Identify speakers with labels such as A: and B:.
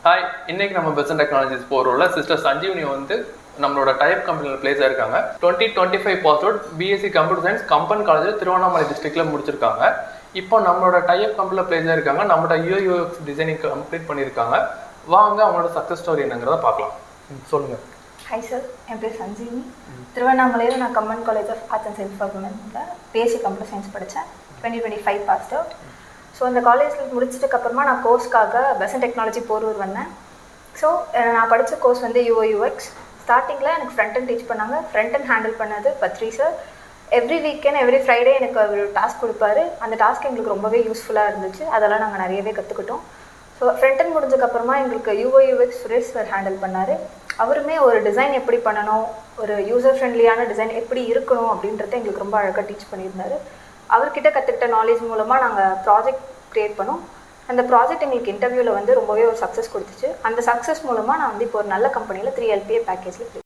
A: Hi, இன்னைக்கு நம்ம best technologies போகிறோம்ல சிஸ்டர் சஞ்சீவனி வந்து நம்மளோட டைப் கம்பெனியில் பிளேஸ் ஆயிருக்காங்க. 2025 pass out BSc computer science Kamban college Tiruvannamalai டிஸ்ட்ரிக்ட்ல முடிச்சிருக்காங்க. இப்போ நம்மளோட டைப் கம்பெனியில் பிளேஸ் ஆயிருக்காங்க. நம்மளோட யூஎக்ஸ் டிசைனிங் கம்ப்ளீட் பண்ணியிருக்காங்க. வாங்க அவங்களோட சக்ஸஸ் ஸ்டோரி என்னங்கிறத பார்க்கலாம். சொல்லுங்க.
B: ஹாய் சார், என் பேர் சஞ்சீவனி. திருவண்ணாமலையில் நான் Kamban college of arts and science டிபார்ட்மெண்ட்டில் பிஎஸ்சி கம்ப்யூட்டர் சயின்ஸ் படித்தேன். 2025 பாஸ் அவுட். ஸோ அந்த காலேஜில் முடிச்சதுக்கப்புறமா நான் கோர்ஸ்க்காக பெஸ்ட் டெக்னாலஜி போரூர் வந்தேன். ஸோ நான் படித்த கோர்ஸ் வந்து யூஎக்ஸ். ஸ்டார்டிங்கில் எனக்கு ஃப்ரண்ட் அண்ட் டீச் பண்ணாங்க. ஃப்ரண்ட் அண்ட் ஹேண்டில் பண்ணது Badri sir. Every weekend every Friday எனக்கு ஒரு டாஸ்க் கொடுப்பாரு. அந்த டாஸ்க் எங்களுக்கு ரொம்பவே யூஸ்ஃபுல்லாக இருந்துச்சு. அதெல்லாம் நாங்கள் நிறையவே கற்றுக்கிட்டோம். ஸோ ஃப்ரண்ட் அண்ட் முடிஞ்சதுக்கப்புறமா எங்களுக்கு யூஎக்ஸ் சுரேஷ் சார் ஹேண்டில் பண்ணார். அவருமே ஒரு டிசைன் எப்படி பண்ணணும், ஒரு யூசர் ஃப்ரெண்ட்லியான டிசைன் எப்படி இருக்கணும் அப்படின்றத எங்களுக்கு ரொம்ப அழகாக டீச் பண்ணியிருந்தார். அவர்கிட்ட கற்றுக்கிட்ட நாலேஜ் மூலமாக நாங்கள் ப்ராஜெக்ட் க்ரியேட் பண்ணோம். அந்த ப்ராஜெக்ட் எங்களுக்கு இன்டர்வியூவில் வந்து ரொம்பவே ஒரு சக்ஸஸ் கொடுத்துச்சு. அந்த சக்ஸஸ் மூலமாக நான் வந்து இப்போ ஒரு நல்ல கம்பெனியில் 3 LPA பேக்கேஜில்